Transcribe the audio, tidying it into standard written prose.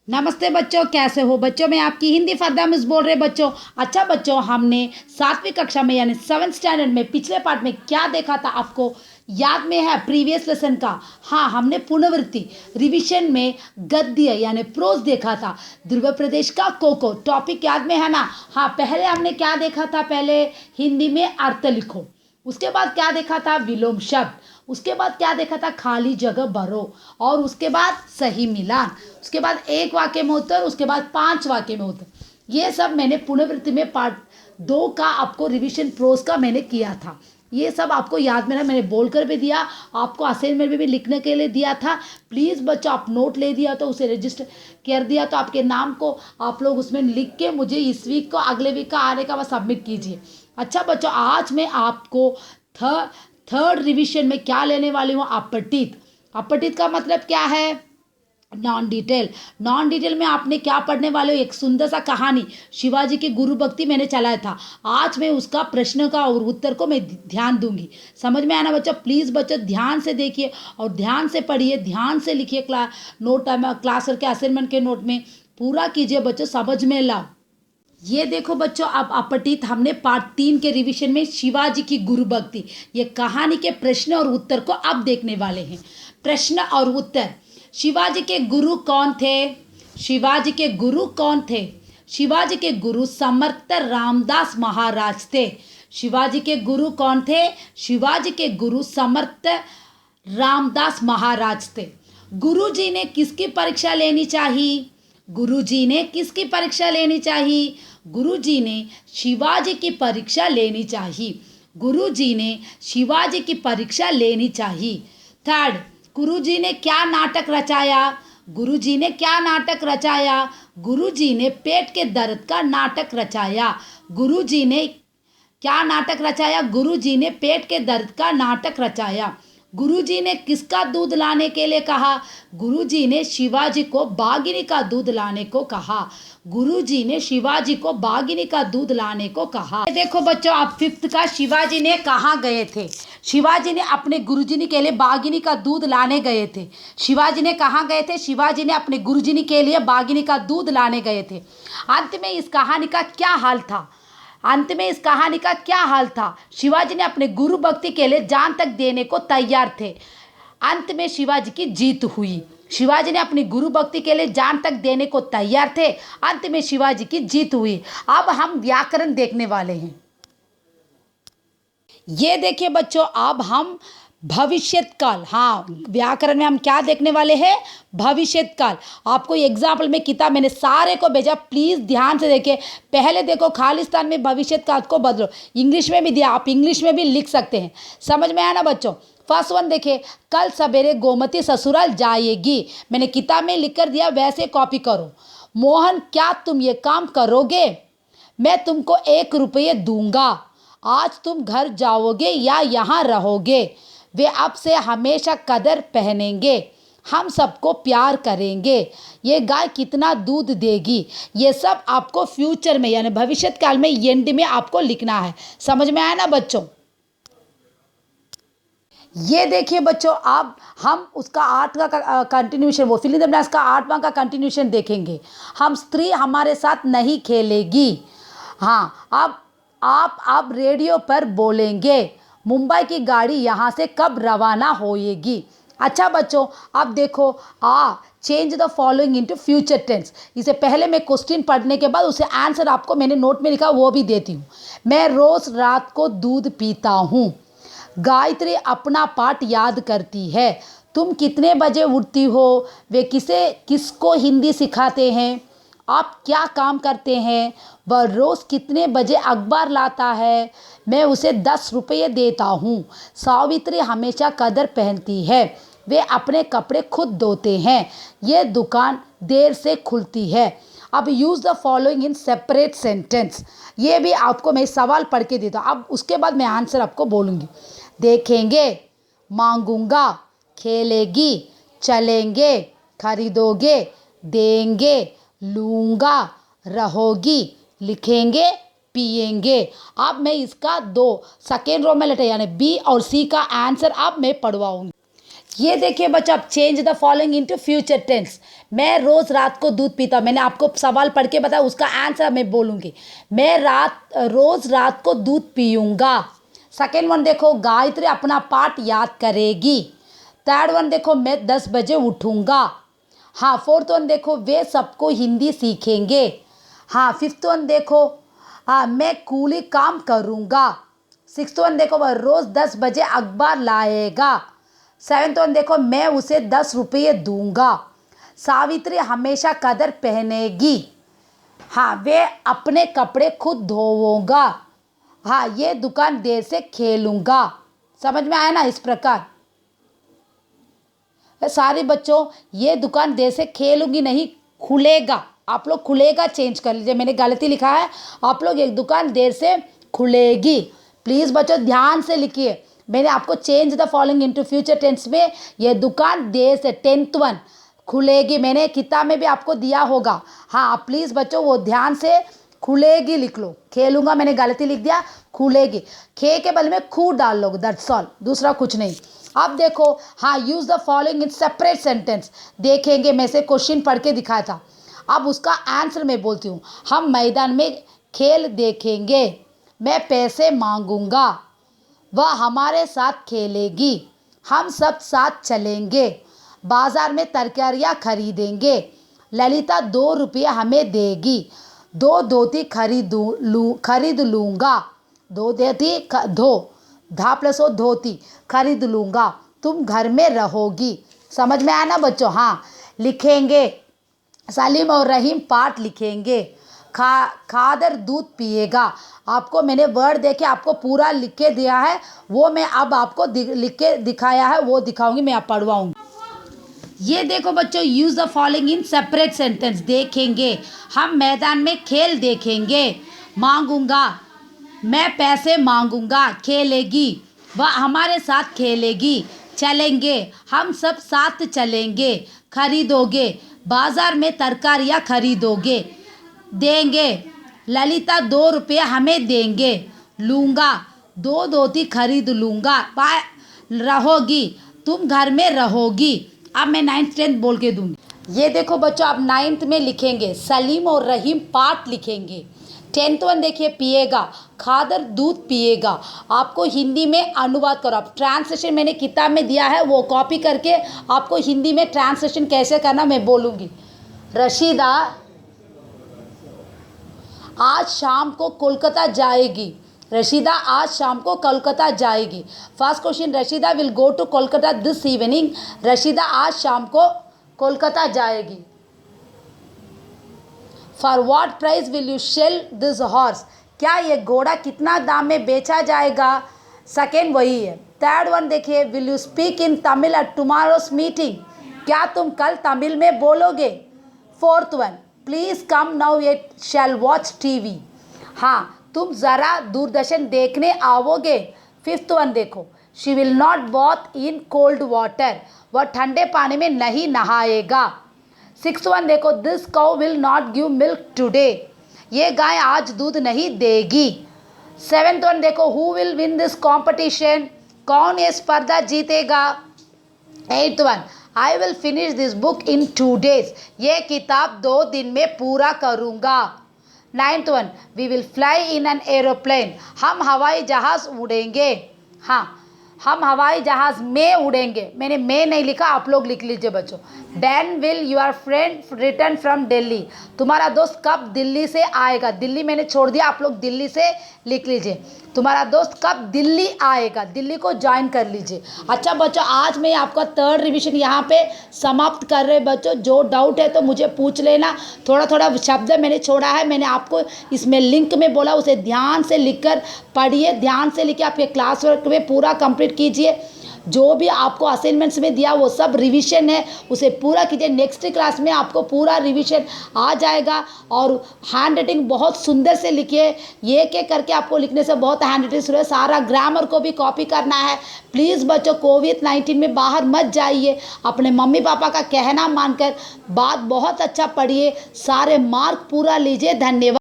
नमस्ते बच्चों, कैसे हो बच्चों। मैं आपकी हिंदी फर्दा मिस बोल रहे बच्चों। अच्छा बच्चों, हमने 7वीं कक्षा में यानी 7th स्टैंडर्ड में पिछले पार्ट में क्या देखा था, आपको याद में है प्रीवियस लेसन का। हाँ, हमने पुनरावृत्ति रिवीजन में गद्य यानी प्रोज देखा था। ध्रुव प्रदेश का कोको टॉपिक याद में है ना। हाँ, पहले हमने क्या देखा था, पहले हिंदी में अर्थ लिखो। उसके बाद क्या देखा था, विलोम शब्द। उसके बाद क्या देखा था, खाली जगह भरो। और उसके बाद सही मिलान। उसके बाद एक वाक्य में उत्तर, उसके बाद 5 वाक्य में उत्तर। ये सब मैंने पुनरावृत्ति में पार्ट 2 का आपको रिवीजन प्रोज का मैंने किया था। ये सब आपको याद में ना, मैंने बोल कर भी दिया, आपको असाइनमेंट में भी लिखने के लिए दिया था। प्लीज़ बच्चों, आप नोट ले दिया तो उसे रजिस्टर कर दिया तो आपके नाम को आप लोग उसमें लिख के मुझे इस वीक को अगले वीक का आने का वह सबमिट कीजिए। अच्छा बच्चों, आज मैं आपको थर्ड रिवीजन में क्या लेने वाली हूँ, अपठित। अपठित का मतलब क्या है, नॉन डिटेल। नॉन डिटेल में आपने क्या पढ़ने वाले हो, एक सुंदर सा कहानी शिवाजी की गुरु भक्ति मैंने चलाया था। आज मैं उसका प्रश्न का और उत्तर को मैं ध्यान दूंगी। समझ में आना बच्चों। प्लीज़ बच्चों ध्यान से देखिए और ध्यान से पढ़िए, ध्यान से लिखिए। नोट क्लास के असाइनमेंट के नोट में पूरा कीजिए बच्चों, समझ में लाओ। ये देखो बच्चों, अब अपठित हमने पार्ट 3 के रिवीजन में शिवाजी की गुरु भक्ति ये कहानी के प्रश्न और उत्तर को अब देखने वाले हैं। प्रश्न और उत्तर। शिवाजी के गुरु कौन थे। शिवाजी के गुरु कौन थे। शिवाजी के गुरु समर्थ रामदास महाराज थे। शिवाजी के गुरु कौन थे। शिवाजी के गुरु समर्थ रामदास महाराज थे। गुरुजी ने किसकी परीक्षा लेनी चाहिए। गुरुजी ने किसकी परीक्षा लेनी चाहिए। गुरुजी ने शिवाजी की परीक्षा लेनी चाहिए। गुरुजी ने शिवाजी की परीक्षा लेनी चाहिए। थर्ड, गुरुजी ने क्या नाटक रचाया। गुरुजी ने क्या नाटक रचाया। गुरुजी ने पेट के दर्द का नाटक रचाया। गुरुजी ने क्या नाटक रचाया। गुरुजी ने पेट के दर्द का नाटक रचाया। गुरुजी ने किसका दूध लाने के लिए कहा। गुरुजी ने शिवाजी को बागिनी का दूध लाने को कहा। गुरुजी ने शिवाजी को बागिनी का दूध लाने को कहा। देखो बच्चों, आप 5th का शिवाजी ने कहाँ गए थे। शिवाजी ने अपने गुरुजी के लिए बागिनी का दूध लाने गए थे। शिवाजी ने कहाँ गए थे। शिवाजी ने अपने गुरुजी के लिए बागिनी का दूध लाने गए थे। अंत में इस कहानी का क्या हाल था। अंत में इस कहानी का क्या हाल था। शिवाजी ने अपने गुरु भक्ति के लिए जान तक देने को तैयार थे। अंत में शिवाजी की जीत हुई। शिवाजी ने अपनी गुरु भक्ति के लिए जान तक देने को तैयार थे। अंत में शिवाजी की जीत हुई। अब हम व्याकरण देखने वाले हैं। ये देखिए बच्चों, अब हम भविष्यत काल, हाँ व्याकरण में हम क्या देखने वाले हैं, भविष्यत काल। आपको एग्जाम्पल में किताब मैंने सारे को भेजा, प्लीज़ ध्यान से देखिए। पहले देखो, खालिस्तान में भविष्यत काल को बदलो। इंग्लिश में भी दिया, आप इंग्लिश में भी लिख सकते हैं। समझ में आया ना बच्चों। फर्स्ट वन देखिए, कल सवेरे गोमती ससुराल जाएगी। मैंने किताब में लिख कर दिया, वैसे कॉपी करो। मोहन, क्या तुम ये काम करोगे। मैं तुमको 1 रुपये दूंगा। आज तुम घर जाओगे या यहाँ रहोगे। वे अब से हमेशा कदर पहनेंगे। हम सबको प्यार करेंगे। ये गाय कितना दूध देगी। ये सब आपको फ्यूचर में यानी भविष्यत काल में एंड में आपको लिखना है। समझ में आया ना बच्चों। ये देखिए बच्चों, अब हम उसका 8 का कंटिन्यूशन, वो फिल इन द ब्लैंक्स का 8वां का कंटिन्यूशन देखेंगे। हम स्त्री हमारे साथ नहीं खेलेगी। हाँ, अब रेडियो पर बोलेंगे। मुंबई की गाड़ी यहाँ से कब रवाना होएगी। अच्छा बच्चों, अब देखो, change the following into future tense. इसे पहले मैं क्वेश्चन पढ़ने के बाद उसे आंसर आपको मैंने नोट में लिखा वो भी देती हूँ। मैं रोज़ रात को दूध पीता हूँ। गायत्री अपना पाठ याद करती है। तुम कितने बजे उठती हो। वे किसको हिंदी सिखाते हैं। आप क्या काम करते हैं। वह रोज़ कितने बजे अखबार लाता है। मैं उसे 10 रुपये देता हूँ। सावित्री हमेशा कदर पहनती है। वे अपने कपड़े खुद धोते हैं। ये दुकान देर से खुलती है। अब use the following in separate sentence. ये भी आपको मैं सवाल पढ़ के देता हूँ, अब उसके बाद मैं आंसर आपको बोलूँगी। देखेंगे, मांगूंगा, खेलेगी, चलेंगे, खरीदोगे, देंगे, लूँगा, रहोगी, लिखेंगे, पिएंगे। अब मैं इसका 2 सेकेंड रो में लेटर यानी बी और सी का आंसर अब मैं पढ़वाऊंगी। ये देखिए बच्चों, आप change the following into future tense. मैं रोज रात को दूध पीता हूँ। मैंने आपको सवाल पढ़ के बताया, उसका आंसर मैं बोलूँगी। मैं रोज रात को दूध पीऊँगा। सेकेंड वन देखो, गायत्री अपना पाठ याद करेगी। थर्ड वन देखो, मैं 10 बजे उठूँगा। हाँ, फोर्थ वन देखो, वे सबको हिंदी सीखेंगे। हाँ, फिफ्थ वन देखो, हाँ मैं कूली काम करूँगा। सिक्स्थ वन देखो, वह रोज़ 10 बजे अखबार लाएगा। सेवेंथ वन देखो, मैं उसे 10 रुपये दूंगा। सावित्री हमेशा कदर पहनेगी। हाँ, वे अपने कपड़े खुद धोऊंगा। हाँ, ये दुकान देर से खेलूंगा। समझ में आया ना? इस प्रकार सारे बच्चों, ये दुकान देर से खेलूंगी नहीं, खुलेगा। आप लोग खुलेगा चेंज कर लीजिए, मैंने गलती लिखा है। आप लोग एक दुकान देर से खुलेगी। प्लीज़ बच्चों ध्यान से लिखिए। मैंने आपको change the following into future tense में ये दुकान देर से 10th वन खुलेगी, मैंने किताब में भी आपको दिया होगा। हाँ, आप प्लीज़ बच्चों वो ध्यान से खुलेगी लिख लो। खेलूंगा मैंने गलती लिख दिया, खुलेगी। खे के बल में खू डाल लो, दैट्स ऑल, दूसरा कुछ नहीं। अब देखो, हाँ, use the following in separate sentence. देखेंगे, मैं से क्वेश्चन पढ़ के दिखाया था। अब उसका आंसर मैं बोलती हूँ। हम मैदान में खेल देखेंगे। मैं पैसे मांगूंगा। वह हमारे साथ खेलेगी। हम सब साथ चलेंगे। बाजार में तरकारियाँ खरीदेंगे। ललिता 2 रुपये हमें देगी। 2 धोती खरीद लूँगा। 2 धोती धा प्लस ओ धोती खरीद लूँगा। तुम घर में रहोगी। समझ में आया ना बच्चों? हाँ, लिखेंगे। सलीम और रहीम पाठ लिखेंगे। खादर दूध पिएगा। आपको मैंने वर्ड देके आपको पूरा लिख के दिया है, वो मैं अब आपको लिख के दिखाया है, वो दिखाऊंगी, मैं आप पढ़वाऊंगी। ये देखो बच्चों, use the following in separate sentence. देखेंगे, हम मैदान में खेल देखेंगे। मांगूंगा, मैं पैसे मांगूंगा। खेलेगी, वह हमारे साथ खेलेगी। चलेंगे, हम सब साथ चलेंगे। खरीदोगे, बाजार में तरकारियाँ खरीदोगे। देंगे, ललिता 2 रुपये हमें देंगे। लूँगा, 2 धोती खरीद लूँगा। रहोगी, तुम घर में रहोगी। अब मैं 9th 10th बोल के दूँगी। ये देखो बच्चों, आप 9th में लिखेंगे, सलीम और रहीम पाठ लिखेंगे। 10th वन देखिए, पिएगा। खादर दूध पिएगा। आपको हिंदी में अनुवाद करो। आप ट्रांसलेशन मैंने किताब में दिया है, वो कॉपी करके आपको हिंदी में ट्रांसलेशन कैसे करना मैं बोलूँगी। रशीदा आज शाम को कोलकाता जाएगी। रशीदा आज शाम को कोलकाता जाएगी। First question, Rashida will go to Kolkata this evening. Rashida आज शाम को कोलकाता जाएगी। For what price will you sell this horse. क्या ये घोड़ा कितना दाम में बेचा जाएगा? सेकेंड वही है। थर्ड वन देखिए, will you speak in Tamil at tomorrow's meeting. क्या तुम कल तमिल में बोलोगे? Fourth one, please come now it shall watch TV. हाँ, तुम ज़रा दूरदर्शन देखने आओगे। फिफ्थ वन देखो, she will not bath in cold water. वह ठंडे पानी में नहीं नहाएगा। सिक्स्थ वन देखो, this cow will not give milk today. ये गाय आज दूध नहीं देगी। सेवेंथ वन देखो, who will win this competition. कौन ये स्पर्धा जीतेगा? Eighth one, I will finish this book in 2 days। ये किताब 2 दिन में पूरा करूँगा। 9th one, we will fly in an aeroplane. हम हवाई जहाज़ उड़ेंगे। हाँ, हम हवाई जहाज़ में उड़ेंगे। मैंने मैं नहीं लिखा, आप लोग लिख लीजिए बच्चों। Dan will your friend return from Delhi. तुम्हारा दोस्त कब दिल्ली से आएगा? दिल्ली मैंने छोड़ दिया, आप लोग दिल्ली से लिख लीजिए। तुम्हारा दोस्त कब दिल्ली आएगा? दिल्ली को ज्वाइन कर लीजिए। अच्छा बच्चों, आज मैं आपका 3rd रिविजन यहाँ पे समाप्त कर रहे बच्चों। जो डाउट है तो मुझे पूछ लेना। थोड़ा थोड़ा शब्द मैंने छोड़ा है, मैंने आपको इसमें लिंक में बोला, उसे ध्यान से लिखकर पढ़िए। ध्यान से लिखिए, आपके क्लास वर्क में पूरा कंप्लीट कीजिए। जो भी आपको असाइनमेंट्स में दिया वो सब रिवीजन है, उसे पूरा कीजिए। नेक्स्ट क्लास में आपको पूरा रिवीजन आ जाएगा। और हैंड राइटिंग बहुत सुंदर से लिखिए। ये के करके आपको लिखने से बहुत हैंड राइटिंग सुंदर। सारा ग्रामर को भी कॉपी करना है। प्लीज़ बच्चों, कोविड-19 में बाहर मत जाइए। अपने मम्मी पापा का कहना मानकर बात बहुत अच्छा पढ़िए। सारे मार्क पूरा लीजिए। धन्यवाद।